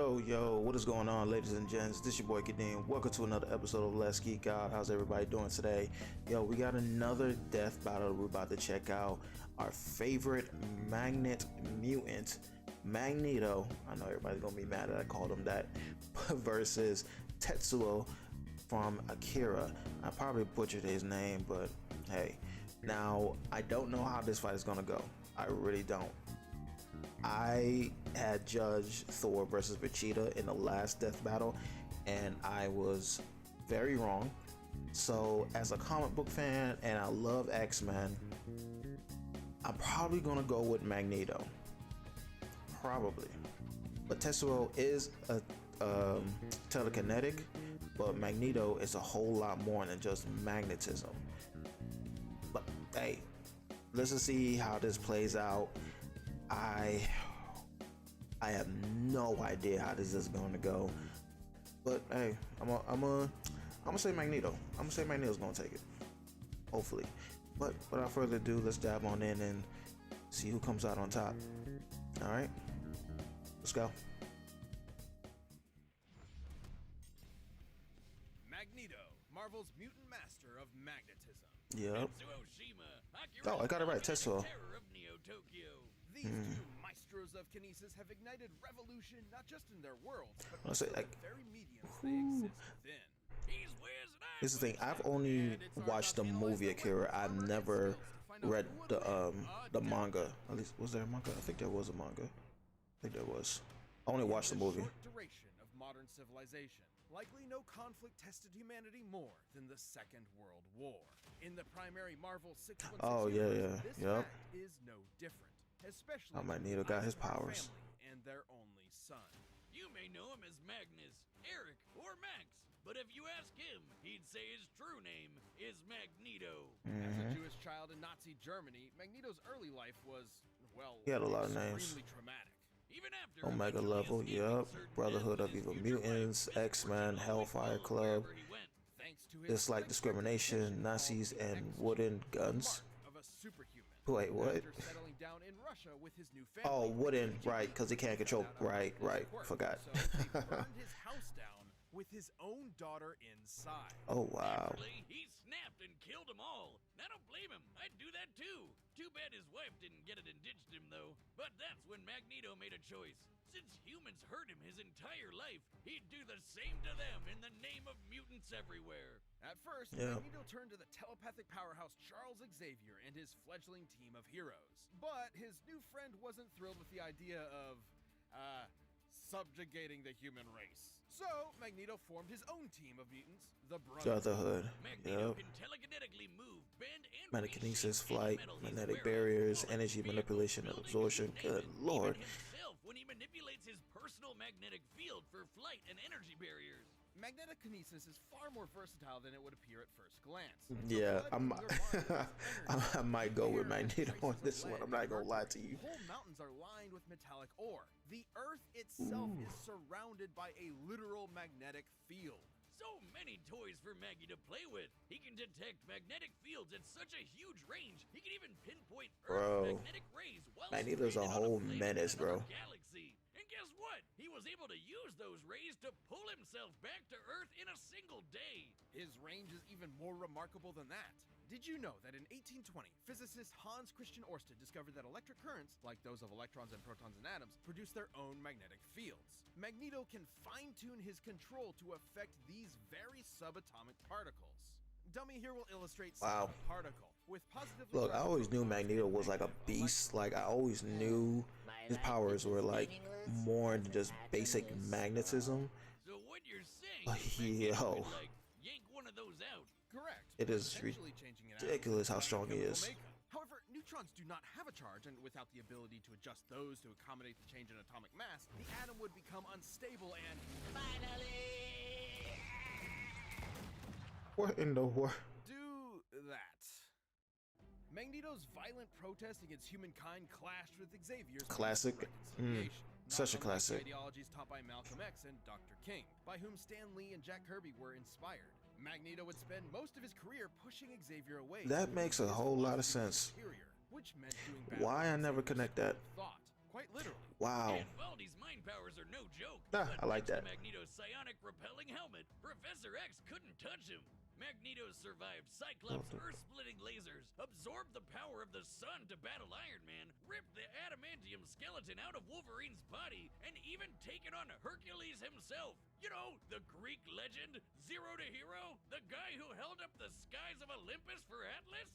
Yo, what is going on, ladies and gents? This your boy Kadeem. Welcome to another episode of Let's Geek Out. How's everybody doing today? Yo, we got another death battle we're about to check out. Our favorite magnet mutant, Magneto. I know everybody's gonna be mad that I called him that. Versus Tetsuo from Akira. I probably butchered his name, but hey. Now, I don't know how this fight is gonna go. I really don't. I had judged Thor versus Vegeta in the last death battle, and I was very wrong. So, as a comic book fan, and I love X-Men, I'm probably gonna go with Magneto. Probably. But Tetsuo is a telekinetic, but Magneto is a whole lot more than just magnetism. But hey, let's just see how this plays out. I have no idea how this is going to go, but hey, I'm gonna say Magneto. I'm gonna say Magneto's gonna take it, hopefully. But without further ado, let's dive on in and see who comes out on top. All right, let's go. Magneto, Marvel's mutant master of magnetism. Yep. Tetsuo, Oh, I got it right. Tetsuo. These two maestros of kinesis have ignited revolution not just in their worlds, but also say, like, the very mediums they exist within. This is the thing. I've only watched the movie Akira. I've never read the manga. At least, was there a manga? I think there was a manga. I think there was. I only watched the movie. Short duration of modern civilization. Likely no conflict tested humanity more than the Second World War. In the primary Marvel 616 universe, this fact is no different. Especially Magneto got his powers. And their only son. You may know him as Magnus, Eric, or Max, but if you ask him, he'd say his true name is Magneto. As a Jewish child in Nazi Germany, Magneto's early life was, well, he had a lot of names. Traumatic. Even after Omega level, yep. Brotherhood of Evil Mutants, X-Men, Hellfire Club. It's like discrimination, Nazis, and wooden guns. Wait, what? Oh, wooden, right, because he can't control. Right, forgot. Burned his house down with his own daughter inside. Oh, wow. Actually, he snapped and killed them all. I don't blame him. I'd do that too. Too bad his wife didn't get it and ditched him, though. But that's when Magneto made a choice. Since humans hurt him his entire life, he'd do the same to them in the name of mutants everywhere. At first, Magneto turned to the telepathic powerhouse Charles Xavier and his fledgling team of heroes. But his new friend wasn't thrilled with the idea of, subjugating the human race. So, Magneto formed his own team of mutants, the Brotherhood. Magneto can telekinetically move, bend, and Magnekinesis, flight, magnetic barriers, energy manipulation, and absorption. Good lord. Himself when he manipulates his personal magnetic field for flight and energy barriers. Magnetic kinesis is far more versatile than it would appear at first glance. Yeah, I might go with Magneto on this one. I'm not gonna lie to you. Whole mountains are lined with metallic ore. The Earth itself is surrounded by a literal magnetic field. So many toys for Maggie to play with. He can detect magnetic fields at such a huge range. He can even pinpoint Earth's magnetic rays while Magneto's a whole menace, bro. Galaxy. And guess what? He was able to use those rays to pull himself back to Earth in a single day. His range is even more remarkable than that. Did you know that in 1820, physicist Hans Christian Ørsted discovered that electric currents, like those of electrons and protons and atoms, produce their own magnetic fields? Magneto can fine-tune his control to affect these very subatomic particles. Dummy here will illustrate particle with positively. Look, I always knew Magneto was like a beast. Like, I always knew his powers were like more than just basic magnetism. So what you're saying, yo, like, yank one of those out. Correct. It is ridiculous how strong he is. However, neutrons do not have a charge, and without the ability to adjust those to accommodate the change in atomic mass, the atom would become unstable and finally. What in the world? Do that. Magneto's violent protest against humankind clashed with Xavier's classic. Such a classic. Ideologies taught by Malcolm X and Dr. King, by whom Stan Lee and Jack Kirby were inspired. Magneto would spend most of his career pushing Xavier away. That makes a whole lot of sense. Which meant doing Why I never connect that? Thought, quite literally. Wow. And Baldy's mind powers are no joke. Ah, But I like thanks to that. Magneto's psionic repelling helmet, Professor X couldn't touch him. Magneto survived Cyclops' earth-splitting lasers, absorbed the power of the sun to battle Iron Man, ripped the adamantium skeleton out of Wolverine's body, and even taken on Hercules himself. You know, the Greek legend, Zero to Hero? The guy who held up the skies of Olympus for Atlas?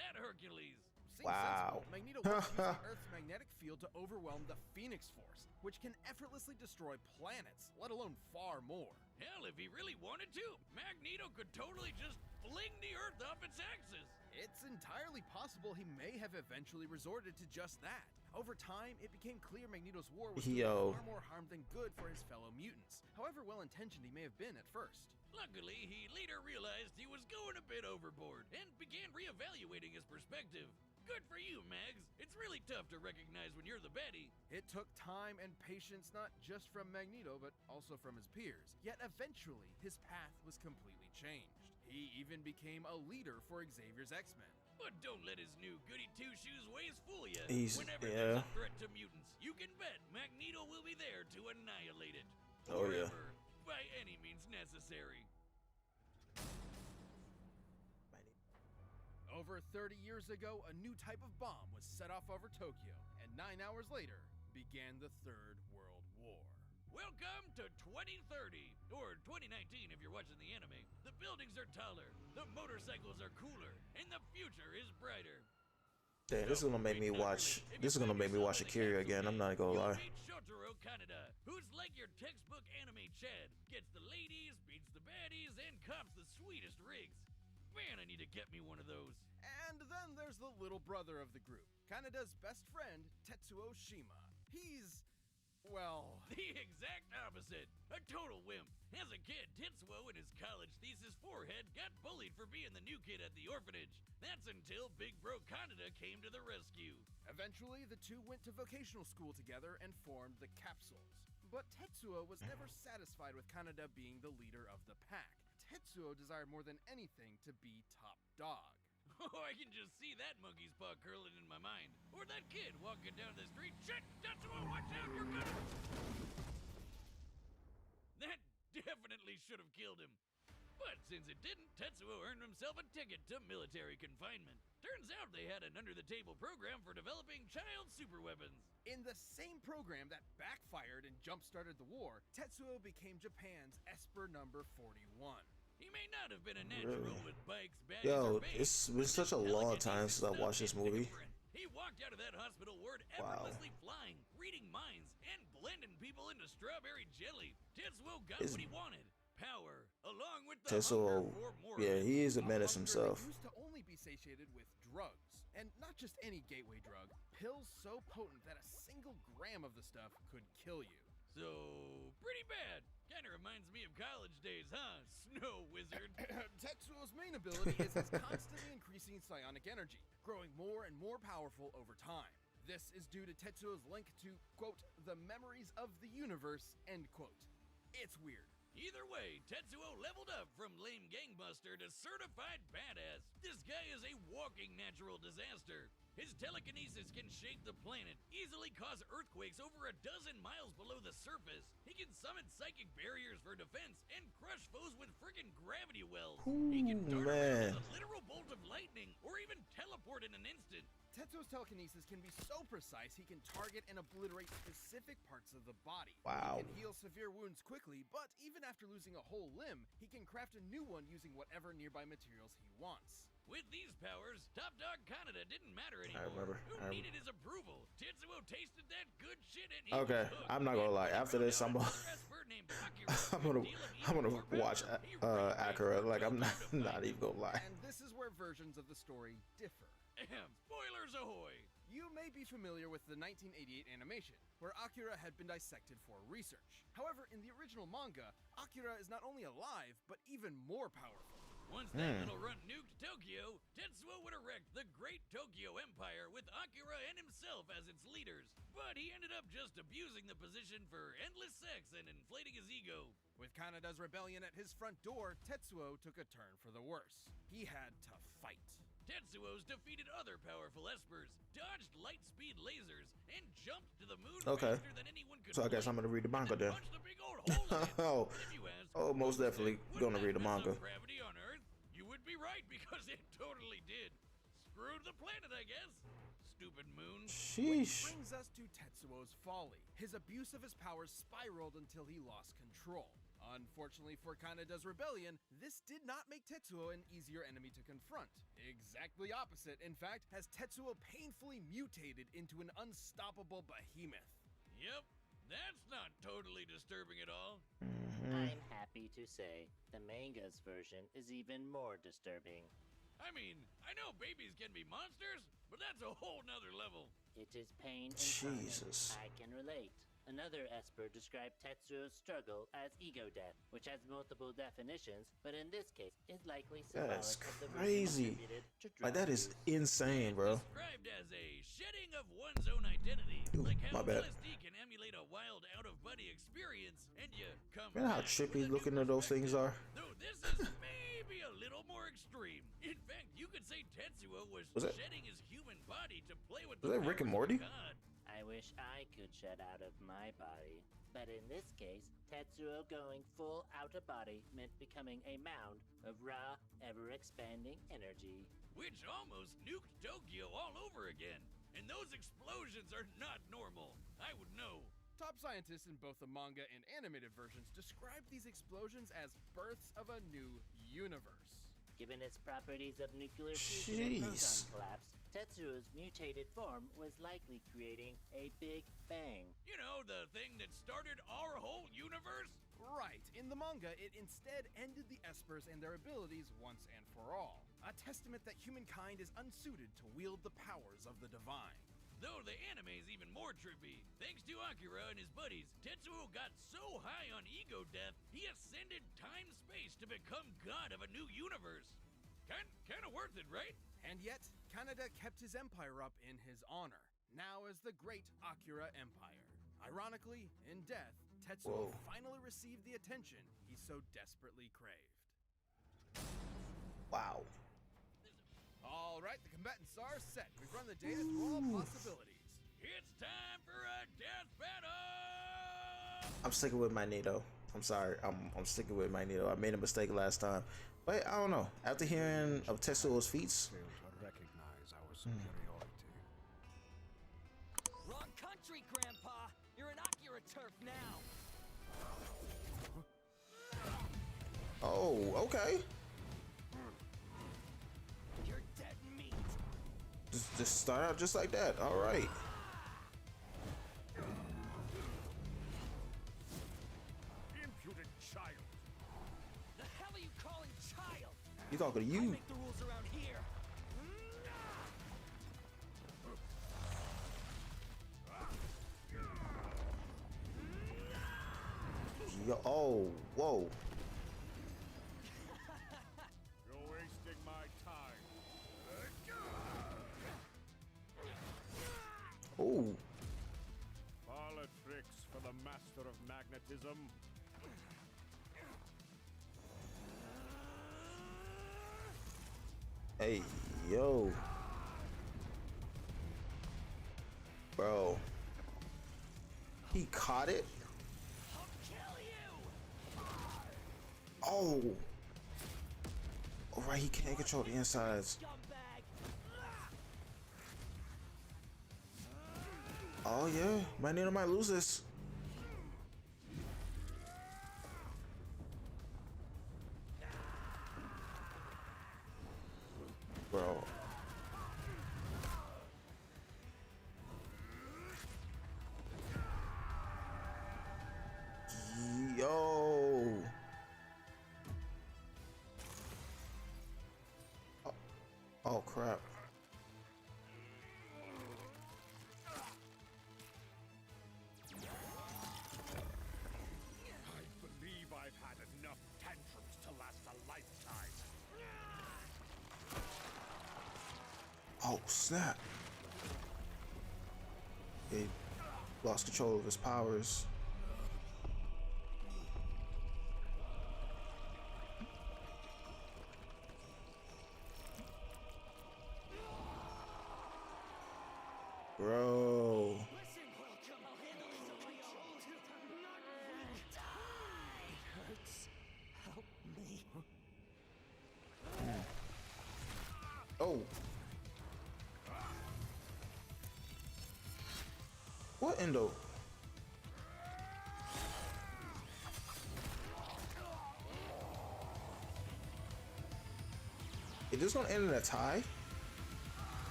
That Hercules. Seems Wow. sensible. Magneto wants to use the Earth's magnetic field to overwhelm the Phoenix Force, which can effortlessly destroy planets, let alone far more. Hell, if he really wanted to, Magneto could totally just fling the Earth off its axis. It's entirely possible he may have eventually resorted to just that. Over time, it became clear Magneto's war was doing far more harm than good for his fellow mutants, however well-intentioned he may have been at first. Luckily, he later realized he was going a bit overboard and began reevaluating his perspective. Good for you, Mags. It's really tough to recognize when you're the baddie. It took time and patience not just from Magneto, but also from his peers. Yet eventually, his path was completely changed. He even became a leader for Xavier's X-Men. But don't let his new goody two-shoes ways fool you. Whenever yeah. there's a threat to mutants, you can bet Magneto will be there to annihilate it. Oh, yeah. Forever, by any means necessary. Over 30 years ago, a new type of bomb was set off over Tokyo, and 9 hours later, began the Third World War. Welcome to 2030, or 2019 if you're watching the anime. The buildings are taller, the motorcycles are cooler, and the future is brighter. Damn, this is gonna make me watch. This is gonna make me watch Akira again. I'm not gonna lie. Meet Shotaro Kaneda, who's like your textbook anime Chad. Gets the ladies, beats the baddies, and cops the sweetest rigs. Man, I need to get me one of those. And then there's the little brother of the group, Kaneda's best friend, Tetsuo Shima. He's, well... The exact opposite. A total wimp. As a kid, Tetsuo in his college thesis forehead got bullied for being the new kid at the orphanage. That's until Big Bro Kaneda came to the rescue. Eventually, the two went to vocational school together and formed the Capsules. But Tetsuo was never satisfied with Kaneda being the leader of the pack. Tetsuo desired more than anything to be top dog. Oh, I can just see that monkey's paw curling in my mind. Or that kid walking down the street. Shit! Tetsuo, watch out! You're gonna... That definitely should have killed him. But since it didn't, Tetsuo earned himself a ticket to military confinement. Turns out they had an under-the-table program for developing child superweapons. In the same program that backfired and jump-started the war, Tetsuo became Japan's Esper number 41. He may not have been a natural with bikes, baddies, Yo, or babes, it's been such a long time since I stuff watched this is movie. different. He walked out of that hospital ward effortlessly flying, reading minds, and blending people into strawberry jelly. Tetsuo got what he wanted. Power, along with the Tetsuo, hunger for more. yeah, he is a menace Hunger himself. used to only be satiated with drugs, and not just any gateway drug, pills so potent that a single gram of the stuff could kill you. So, pretty bad. Kinda reminds me of college days, huh? Snow wizard. Tetsuo's main ability is his constantly increasing psionic energy, growing more and more powerful over time. This is due to Tetsuo's link to, quote, the memories of the universe, end quote. It's weird. Either way, Tetsuo leveled up from lame gangbuster to certified badass. This guy is a walking natural disaster. His telekinesis can shake the planet, easily cause earthquakes over a dozen miles below the surface. He can summon psychic barriers for defense and crush foes with friggin' gravity wells. He can dart around with a literal bolt of lightning or even teleport in an instant. Tetsuo's telekinesis can be so precise he can target and obliterate specific parts of the body. Wow. He can heal severe wounds quickly, but even after losing a whole limb, he can craft a new one using whatever nearby materials he wants. With these powers, Top Dog Kaneda didn't matter anymore. remember. Who needed his approval? Tetsuo tasted that good shit and he Okay, was hooked. I'm not gonna lie. After this, I'm gonna watch Akira. Like I'm not even gonna lie. And this is where versions of the story differ. Spoilers ahoy! You may be familiar with the 1988 animation, where Akira had been dissected for research. However, in the original manga, Akira is not only alive, but even more powerful. Once that little runt nuked Tokyo, Tetsuo would erect the Great Tokyo Empire with Akira and himself as its leaders. But he ended up just abusing the position for endless sex and inflating his ego. With Kaneda's rebellion at his front door, Tetsuo took a turn for the worse. He had to fight. Tetsuo's defeated other powerful espers, dodged light-speed lasers, and jumped to the moon Okay. faster than anyone could So I guess I'm blink, gonna read the and manga then. punched a big old hole in it. Oh, And if you ask, oh, most "Well, definitely wouldn't gonna that read the mess up manga. gravity on Earth?" You would be right, because it totally did. Screwed the planet, I guess. Stupid moon. Which Sheesh. brings us to Tetsuo's folly. His abuse of his powers spiraled until he lost control. Unfortunately for Kaneda's rebellion, this did not make Tetsuo an easier enemy to confront. Exactly opposite, in fact, as Tetsuo painfully mutated into an unstoppable behemoth. Yep, that's not totally disturbing at all. I'm happy to say the manga's version is even more disturbing. I mean, I know babies can be monsters, but that's a whole nother level. It is pain Jesus. incarnate. I can relate. Another Esper described Tetsuo's struggle as ego death, which has multiple definitions, but in this case is likely symbolic That's of the crazy. version attributed to Like, drug that is use. insane, bro. Described as a shedding of one's own identity, Ooh, like how my bad. LSD can emulate a wild out-of-body experience, and you come Remember how back trippy with a looking new those things are? perspective. Though this is maybe a little more extreme. In fact, you could say Tetsuo was that- shedding his human body to play with Was the that Rick and powers Morty? of God. I wish I could shed out of my body. But in this case, Tetsuo going full out of body meant becoming a mound of raw, ever-expanding energy. Which almost nuked Tokyo all over again. And those explosions are not normal. I would know. Top scientists in both the manga and animated versions describe these explosions as births of a new universe. Given its properties of nuclear fusion and proton Jeez. collapse, Tetsuo's mutated form was likely creating a big bang. You know, the thing that started our whole universe? Right, in the manga, it instead ended the Espers and their abilities once and for all. A testament that humankind is unsuited to wield the powers of the divine. Though the anime's even more trippy. Thanks to Akira and his buddies, Tetsuo got so high on ego death, he ascended time-space to become god of a new universe. Kinda worth it, right? And yet, Kaneda kept his empire up in his honor, now as the Great Akira Empire. Ironically, in death, Tetsuo Whoa. finally received the attention he so desperately craved. Wow. All right, the combatants are set. We've run the data through all possibilities. It's time for a death battle! I'm sticking with Magneto. I'm sorry. I'm sticking with Magneto. I made a mistake last time. But I don't know. After hearing of Tetsuo's feats, Fail to recognize our superiority. Wrong country, Grandpa! You're an Akira turf now! oh, okay. You're dead meat! Just start out just like that. All right. Impudent child! The hell are you calling child? You talking to I you? make the rules around here! Yo, oh, whoa. You're wasting my time. Oh, Parlor tricks for the master of magnetism. hey, yo. Bro. He caught it? I'll kill you! Oh. All right, he can't control the insides. Scumbag! Oh, yeah. Magneto might lose this. Bro. Yo. Oh, crap. I believe I've had enough tantrums to last a lifetime. Oh, snap. He lost control of his powers. Bro. Listen Yo. What endo? Is this gonna end in a tie?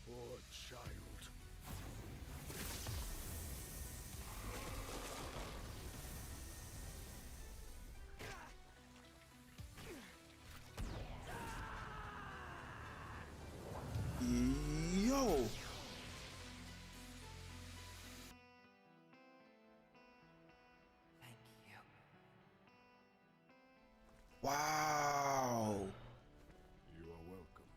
Poor child. Yo. Thank you. Wow. You are welcome.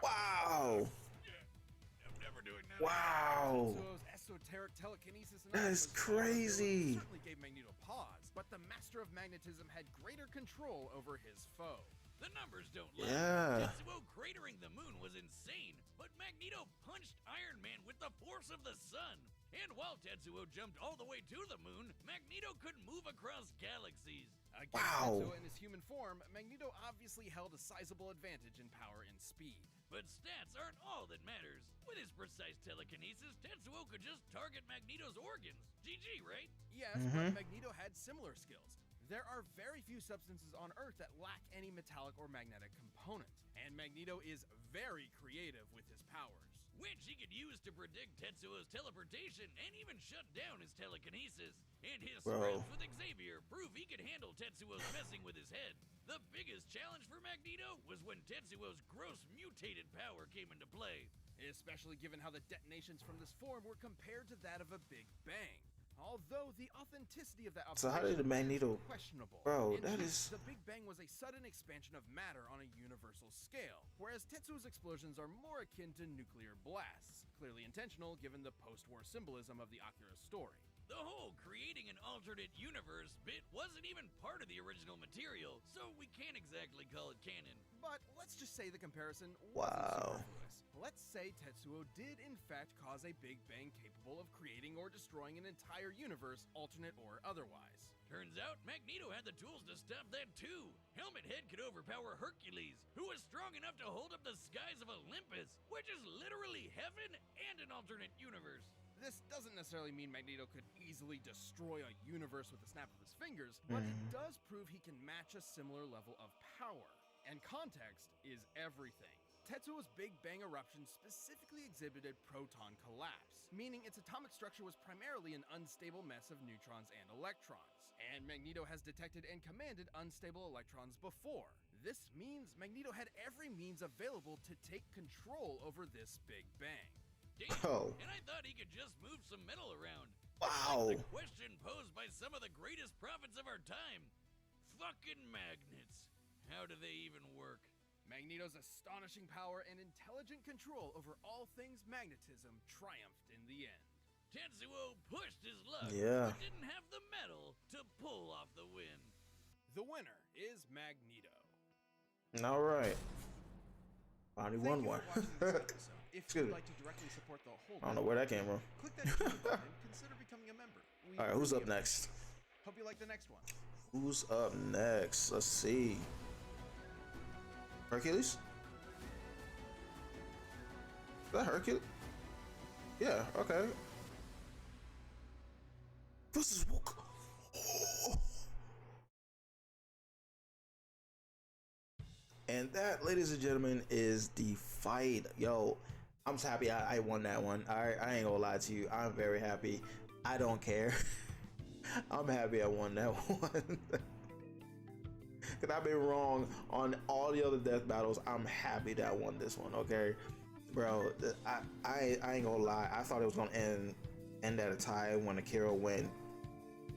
Wow. I'm never doing that. Wow. Tetsuo's esoteric telekinesis and That is alchemist crazy. certainly gave Magneto pause, but the master of magnetism had greater control over his foe. The numbers don't lie. Yeah. Tetsuo cratering the moon was insane, but Magneto punched Iron Man with the force of the sun. And while Tetsuo jumped all the way to the moon, Magneto could move across galaxies. Against Wow. Tetsuo in his human form, Magneto obviously held a sizable advantage in power and speed. But stats aren't all that matters. With his precise telekinesis, Tetsuo could just target Magneto's organs. GG, right? Yes, but Magneto had similar skills. There are very few substances on Earth that lack any metallic or magnetic component, and Magneto is very creative with his powers. Which he could use to predict Tetsuo's teleportation and even shut down his telekinesis. And his Bro. scraps with Xavier prove he could handle Tetsuo's messing with his head. The biggest challenge for Magneto was when Tetsuo's gross mutated power came into play. Especially given how the detonations from this form were compared to that of a Big Bang. Although the authenticity of that So how did the Magneto- is questionable. Bro, In that is- truth, the Big Bang was a sudden expansion of matter on a universal scale, whereas Tetsuo's explosions are more akin to nuclear blasts, clearly intentional given the post-war symbolism of the Akira story. The whole creating an alternate universe bit wasn't even part of the original material, so we can't exactly call it canon. But let's just say the comparison Wow. wasn't superfluous. Let's say Tetsuo did in fact cause a Big Bang capable of creating or destroying an entire universe, alternate or otherwise. Turns out Magneto had the tools to stop that too. Helmet Head could overpower Hercules, who was strong enough to hold up the skies of Olympus, which is literally heaven and an alternate universe. This doesn't necessarily mean Magneto could easily destroy a universe with a snap of his fingers, but it does prove he can match a similar level of power. And context is everything. Tetsuo's Big Bang eruption specifically exhibited proton collapse, meaning its atomic structure was primarily an unstable mess of neutrons and electrons. And Magneto has detected and commanded unstable electrons before. This means Magneto had every means available to take control over this Big Bang. Damn, Bro. and I thought he could just move some metal around. Wow. Like the question posed by some of the greatest prophets of our time. Fucking magnets. How do they even work? Magneto's astonishing power and intelligent control over all things magnetism triumphed in the end. Tetsuo pushed his luck, Yeah. but didn't have the metal to pull off the win. The winner is Magneto. All right. Finally won one. Thank you for watching this episode. If Excuse you'd me. like to directly support the whole I don't know where that came from. click that join button and consider becoming a member. We All right, who's really up next? Hope you like the next one. Who's up next? Let's see. Hercules? Is that Hercules? Yeah, okay. Versus Walker. And that, ladies and gentlemen, is the fight. Yo, I'm just happy I won that one. I ain't gonna lie to you. I'm very happy. I don't care. I'm happy I won that one. Cause I've been wrong on all the other death battles. I'm happy that I won this one, okay? Bro, I ain't gonna lie. I thought it was gonna end at a tie when Akira went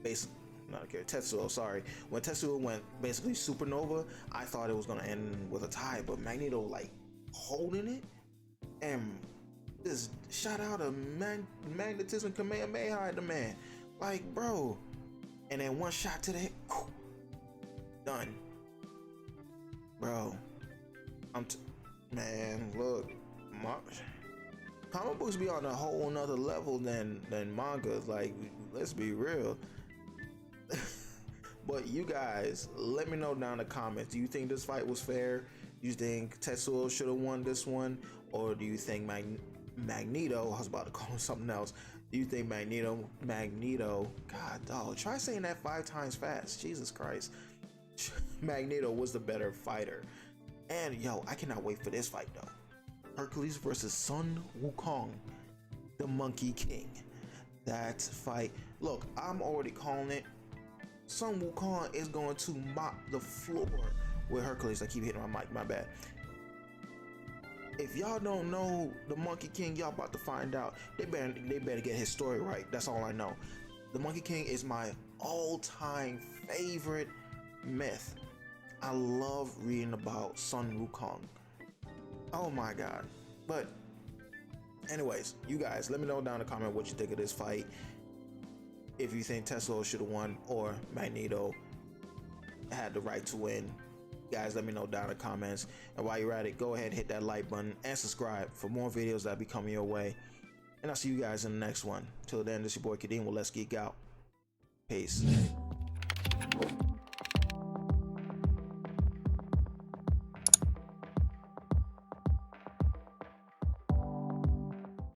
basically, not Akira, Tetsuo, sorry. When Tetsuo went basically supernova, I thought it was gonna end with a tie, but Magneto like holding it and just shot out a magnetism Kamehameha at the man. Like, bro. And then one shot to the head. Done. Bro. Man, look, comic books be on a whole nother level than manga. Like, let's be real. But you guys, let me know down in the comments. Do you think this fight was fair? Do you think Tetsuo should have won this one? Or do you think Magneto, I was about to call him something else. Do you think Magneto, God dog, try saying that 5 times fast. Jesus Christ. Magneto was the better fighter. And yo, I cannot wait for this fight though. Hercules versus Sun Wukong, the Monkey King. That fight, look, I'm already calling it. Sun Wukong is going to mop the floor with Hercules. I keep hitting my mic, my bad. If y'all don't know the Monkey King, y'all about to find out. They better get his story right. That's all I know. The Monkey King is my all-time favorite myth. I love reading about Sun Wukong. Oh my god. But anyways, you guys, let me know down in the comment what you think of this fight. If you think Tetsuo should have won or Magneto had the right to win. Guys, let me know down in the comments. And while you're at it, go ahead and hit that like button and subscribe for more videos that'll be coming your way. And I'll see you guys in the next one. Till then, this is your boy Kadeem with Let's Geek Out. Peace.